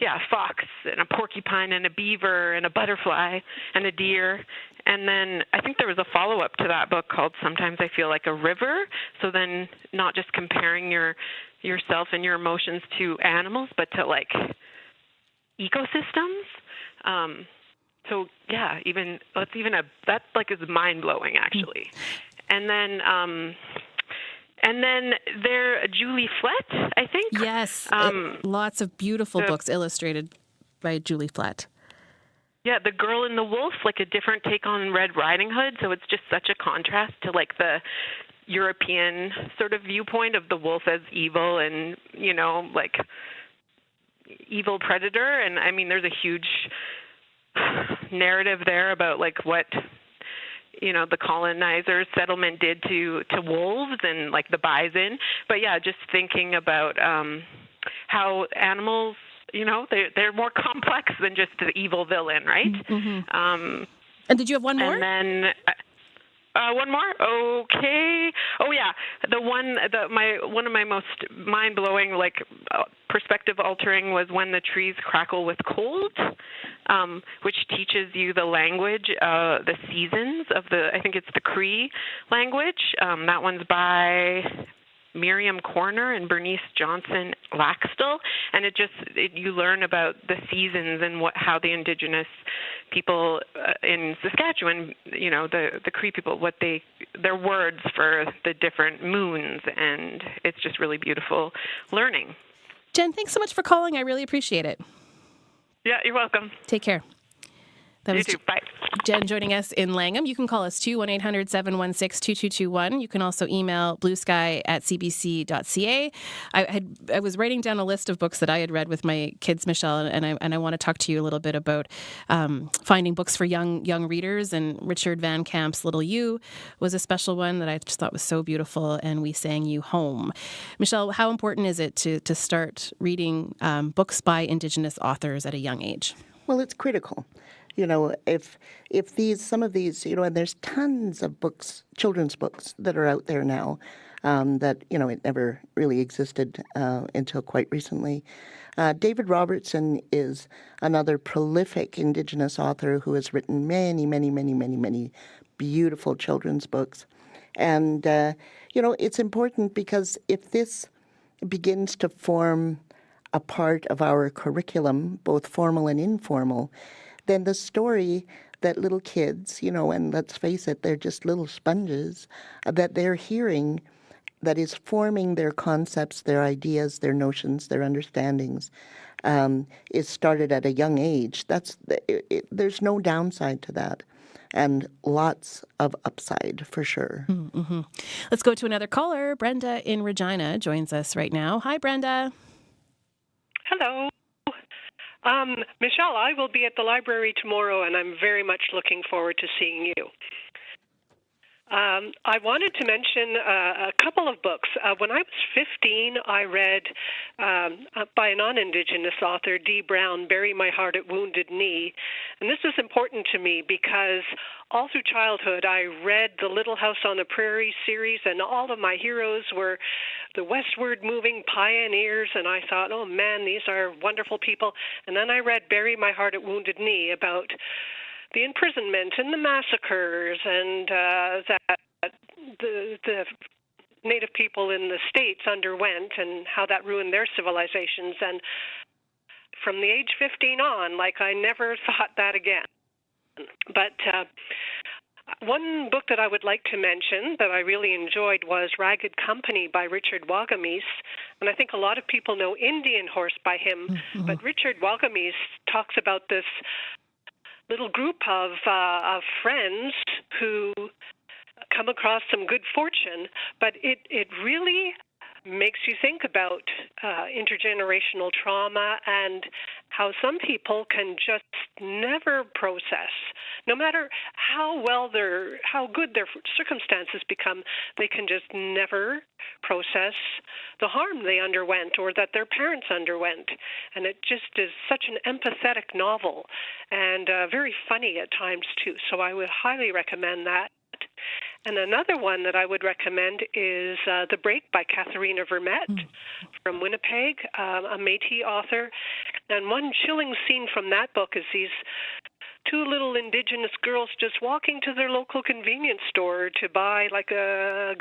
a fox and a porcupine and a beaver and a butterfly and a deer. And then I think there was a follow-up to that book called Sometimes I Feel Like a River. So then not just comparing yourself and your emotions to animals, but to like ecosystems. So yeah, that like is mind-blowing actually. And then Julie Flett, I think. Yes, lots of beautiful books illustrated by Julie Flett. Yeah, The Girl and the Wolf, like a different take on Red Riding Hood. So it's just such a contrast to like the European sort of viewpoint of the wolf as evil and, like evil predator. And I mean, there's a huge narrative there about like what the colonizers settlement did to wolves and like the bison. But yeah, just thinking about how animals, they're more complex than just the evil villain, right? Mm-hmm. And did you have one more? And then one more. Okay. Oh yeah, one of my most mind-blowing, like perspective altering was When the Trees Crackle with Cold, which teaches you the language, the seasons of I think it's the Cree language. That one's by Miriam Corner and Bernice Johnson Laxtel, and you learn about the seasons and how the Indigenous people in Saskatchewan, the Cree people, their words for the different moons, and it's just really beautiful learning. Jen, thanks so much for calling. I really appreciate it. Yeah, you're welcome. Take care. You too. Bye. Jen joining us in Langham. You can call us too, 1-800-716-2221. You can also email bluesky@cbc.ca. I was writing down a list of books that I had read with my kids, Michelle, and I want to talk to you a little bit about finding books for young readers. And Richard Van Camp's Little You was a special one that I just thought was so beautiful, and We Sang You Home. Michelle, how important is it to start reading books by Indigenous authors at a young age? Well, it's critical. If some of these, and there's tons of books, children's books that are out there now that, it never really existed until quite recently. David Robertson is another prolific Indigenous author who has written many, many, many, many, many beautiful children's books. And, it's important because if this begins to form a part of our curriculum, both formal and informal, then the story that little kids, and let's face it, they're just little sponges, that they're hearing that is forming their concepts, their ideas, their notions, their understandings, is started at a young age. There's no downside to that, and lots of upside for sure. Mm-hmm. Let's go to another caller. Brenda in Regina joins us right now. Hi, Brenda. Hello. Michelle, I will be at the library tomorrow, and I'm very much looking forward to seeing you. I wanted to mention a couple of books. When I was 15, I read by a non-Indigenous author, Dee Brown, Bury My Heart at Wounded Knee. And this is important to me because all through childhood, I read the Little House on the Prairie series, and all of my heroes were the westward moving pioneers, and I thought, oh man, these are wonderful people. And then I read Bury My Heart at Wounded Knee about the imprisonment and the massacres and that the Native people in the States underwent and how that ruined their civilizations. And from the age 15 on, I never thought that again. But one book that I would like to mention that I really enjoyed was Ragged Company by Richard Wagamese. And I think a lot of people know Indian Horse by him, mm-hmm. but Richard Wagamese talks about this little group of friends who come across some good fortune, but it really makes you think about intergenerational trauma and how some people can just never process, no matter how good their circumstances become, they can just never process the harm they underwent or that their parents underwent. And it just is such an empathetic novel and very funny at times too. So I would highly recommend that. And another one that I would recommend is The Break by Katharina Vermette from Winnipeg, a Métis author. And one chilling scene from that book is these two little Indigenous girls just walking to their local convenience store to buy like a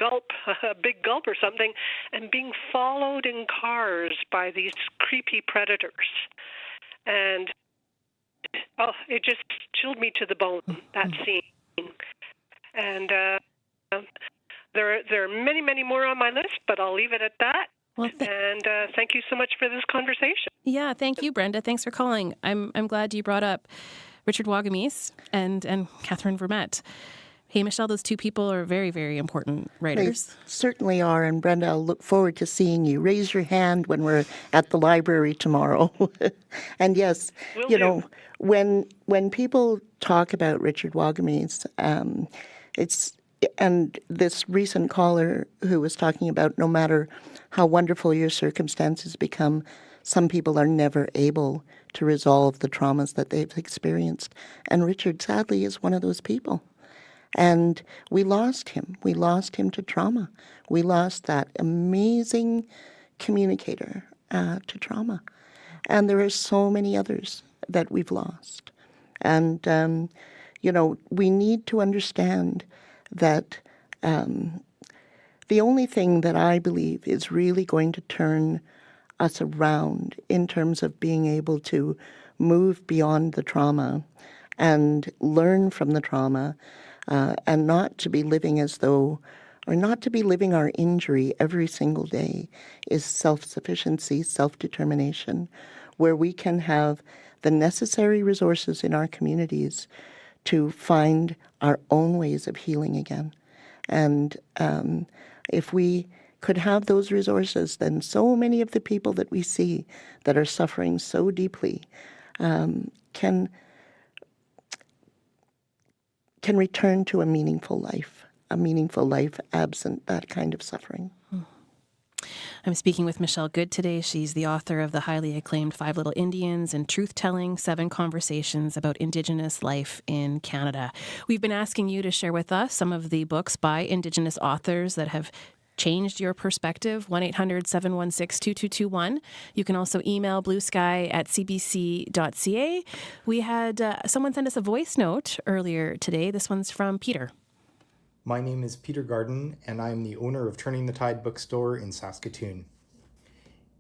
big gulp or something, and being followed in cars by these creepy predators. And, it just chilled me to the bone, that scene. And there are many, many more on my list, but I'll leave it at that. Well, and thank you so much for this conversation. Yeah, thank you, Brenda. Thanks for calling. I'm glad you brought up Richard Wagamese and Catherine Vermette. Hey, Michelle, those two people are very, very important writers. They certainly are. And Brenda, I'll look forward to seeing you. Raise your hand when we're at the library tomorrow. And yes, when people talk about Richard Wagamese, and this recent caller who was talking about no matter how wonderful your circumstances become, some people are never able to resolve the traumas that they've experienced. And Richard, sadly, is one of those people. And we lost him. We lost him to trauma. We lost that amazing communicator to trauma. And there are so many others that we've lost. And, we need to understand that the only thing that I believe is really going to turn us around in terms of being able to move beyond the trauma and learn from the trauma and not to be living as though, or not to be living our injury every single day, is self-sufficiency, self-determination, where we can have the necessary resources in our communities to find our own ways of healing again. And if we could have those resources, then so many of the people that we see that are suffering so deeply can return to a meaningful life absent that kind of suffering. I'm speaking with Michelle Good today. She's the author of the highly acclaimed 5 Little Indians and Truth-Telling, 7 Conversations about Indigenous Life in Canada. We've been asking you to share with us some of the books by Indigenous authors that have changed your perspective. 1-800-716-2221. You can also email bluesky@cbc.ca. We had someone send us a voice note earlier today. This one's from Peter. My name is Peter Garden, and I am the owner of Turning the Tide bookstore in Saskatoon.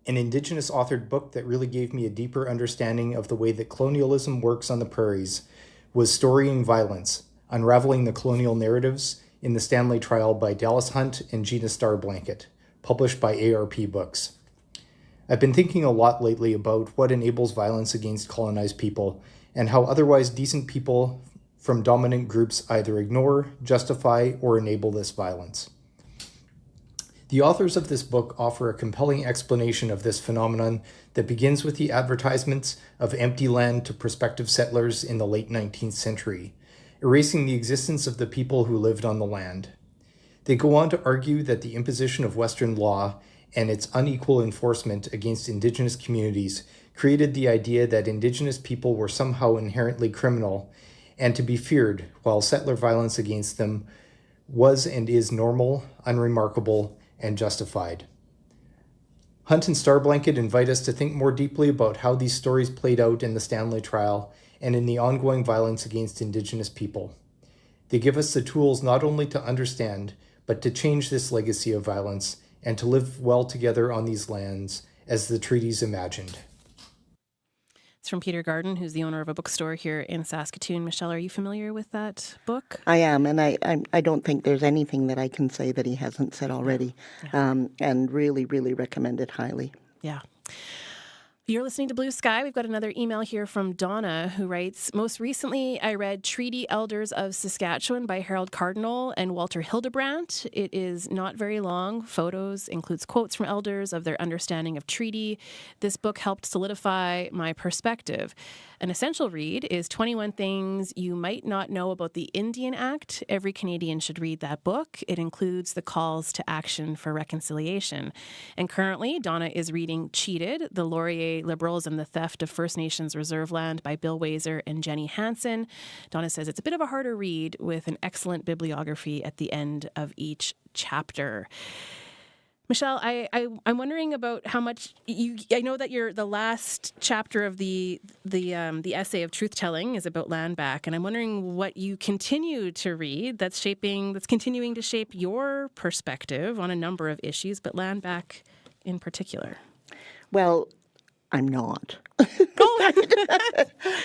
An Indigenous authored book that really gave me a deeper understanding of the way that colonialism works on the prairies was Storying Violence, Unraveling the Colonial Narratives in the Stanley Trial by Dallas Hunt and Gina Starblanket, published by ARP Books. I've been thinking a lot lately about what enables violence against colonized people and how otherwise decent people from dominant groups either ignore, justify, or enable this violence. The authors of this book offer a compelling explanation of this phenomenon that begins with the advertisements of empty land to prospective settlers in the late 19th century, erasing the existence of the people who lived on the land. They go on to argue that the imposition of Western law and its unequal enforcement against Indigenous communities created the idea that Indigenous people were somehow inherently criminal and to be feared, while settler violence against them was and is normal, unremarkable, and justified. Hunt and Starblanket invite us to think more deeply about how these stories played out in the Stanley Trial and in the ongoing violence against Indigenous people. They give us the tools not only to understand, but to change this legacy of violence and to live well together on these lands as the treaties imagined. It's from Peter Garden, who's the owner of a bookstore here in Saskatoon. Michelle, are you familiar with that book? I am, and I don't think there's anything that I can say that he hasn't said already, and really, really recommend it highly. Yeah. You're listening to Blue Sky. We've got another email here from Donna, who writes, most recently I read Treaty Elders of Saskatchewan by Harold Cardinal and Walter Hildebrandt. It is not very long. Photos, includes quotes from elders of their understanding of treaty. This book helped solidify my perspective. An essential read is 21 Things You Might Not Know About the Indian Act. Every Canadian should read that book. It includes the calls to action for reconciliation. And currently, Donna is reading Cheated, the Laurier Liberals and the Theft of First Nations Reserve Land by Bill Wazer and Jenny Hansen. Donna says it's a bit of a harder read with an excellent bibliography at the end of each chapter. Michelle, I'm wondering about how much I know that the last chapter of the essay of truth telling is about land back, and I'm wondering what you continue to read that's continuing to shape your perspective on a number of issues, but land back in particular. Well, I'm not.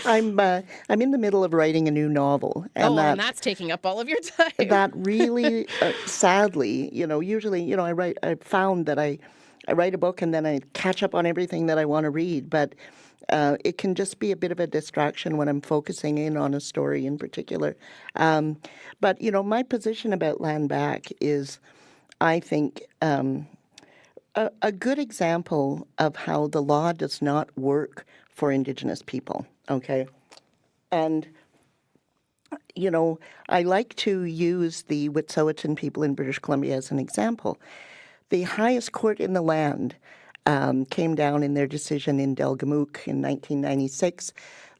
I'm in the middle of writing a new novel, and that's taking up all of your time. That really, sadly, usually, I found that I write a book and then I catch up on everything that I want to read, but it can just be a bit of a distraction when I'm focusing in on a story in particular. But my position about land back is, I think, a good example of how the law does not work for Indigenous people, okay? And, I like to use the Wet'suwet'en people in British Columbia as an example. The highest court in the land came down in their decision in Delgamuukw in 1996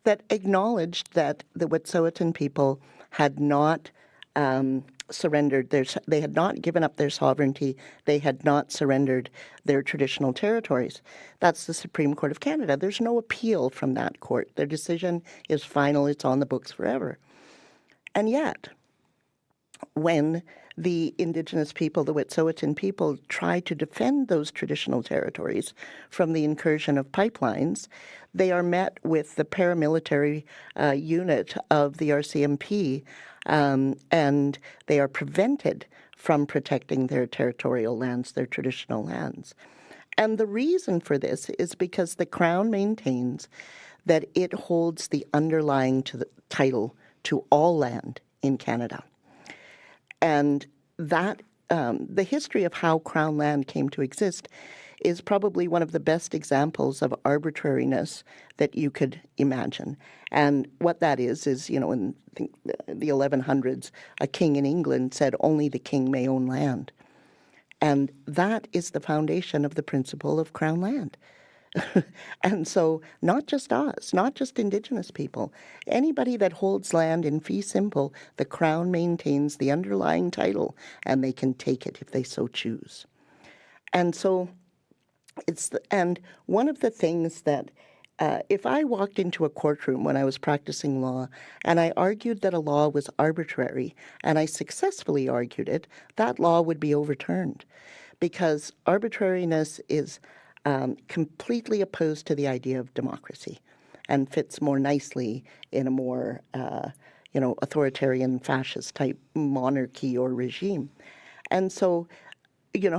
that acknowledged that the Wet'suwet'en people had not surrendered they had not given up their sovereignty. They had not surrendered their traditional territories. That's the Supreme Court of Canada. There's no appeal from that court. Their decision is final. It's on the books forever. And yet, when the Indigenous people, the Wet'suwet'en people, try to defend those traditional territories from the incursion of pipelines, they are met with the paramilitary unit of the RCMP, and they are prevented from protecting their territorial lands, their traditional lands. And the reason for this is because the Crown maintains that it holds the underlying title to all land in Canada. And that the history of how Crown land came to exist is probably one of the best examples of arbitrariness that you could imagine. And what that is in the 1100s, a king in England said only the king may own land. And that is the foundation of the principle of Crown land. And so not just us, not just Indigenous people, anybody that holds land in fee simple, the Crown maintains the underlying title and they can take it if they so choose. And so and one of the things that if I walked into a courtroom when I was practicing law and I argued that a law was arbitrary and I successfully argued it, that law would be overturned because arbitrariness is completely opposed to the idea of democracy and fits more nicely in a more, authoritarian fascist type monarchy or regime. And so,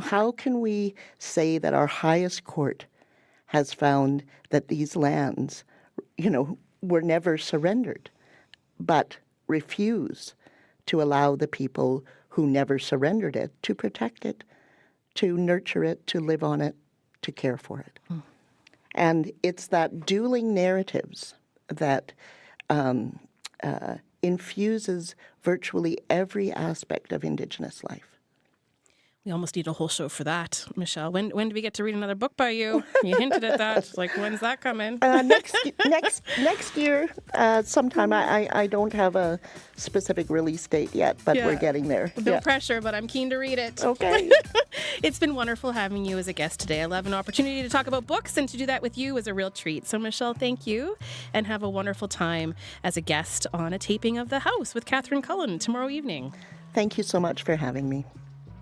how can we say that our highest court has found that these lands, were never surrendered, but refuse to allow the people who never surrendered it to protect it, to nurture it, to live on it, to care for it. And it's that dueling narratives that infuses virtually every aspect of Indigenous life. We almost need a whole show for that, Michelle. When do we get to read another book by you? You hinted at that. Like, when's that coming? Next year, sometime. I don't have a specific release date yet, but we're getting there. No pressure, but I'm keen to read it. Okay. It's been wonderful having you as a guest today. I love an opportunity to talk about books, and to do that with you is a real treat. So, Michelle, thank you, and have a wonderful time as a guest on a taping of The House with Catherine Cullen tomorrow evening. Thank you so much for having me.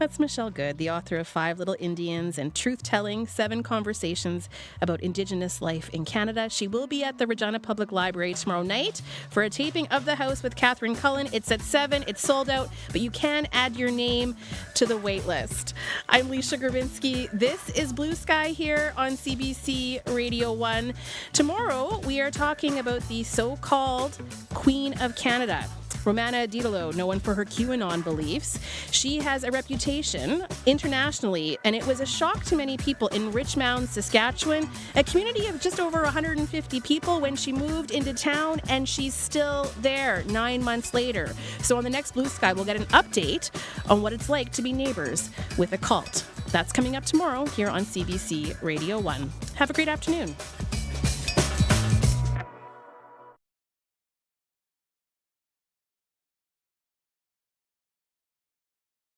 That's Michelle Good, the author of 5 Little Indians and Truth Telling, 7 Conversations about Indigenous Life in Canada. She will be at the Regina Public Library tomorrow night for a taping of The House with Catherine Cullen. It's at 7. It's sold out, but you can add your name to the wait list. I'm Leisha Grabinski. This is Blue Sky here on CBC Radio 1. Tomorrow, we are talking about the so-called Queen of Canada, Romana Diderot, known for her QAnon beliefs. She has a reputation internationally, and it was a shock to many people in Richmond, Saskatchewan, a community of just over 150 people when she moved into town, and she's still there 9 months later. So on the next Blue Sky, we'll get an update on what it's like to be neighbors with a cult. That's coming up tomorrow here on CBC Radio 1. Have a great afternoon.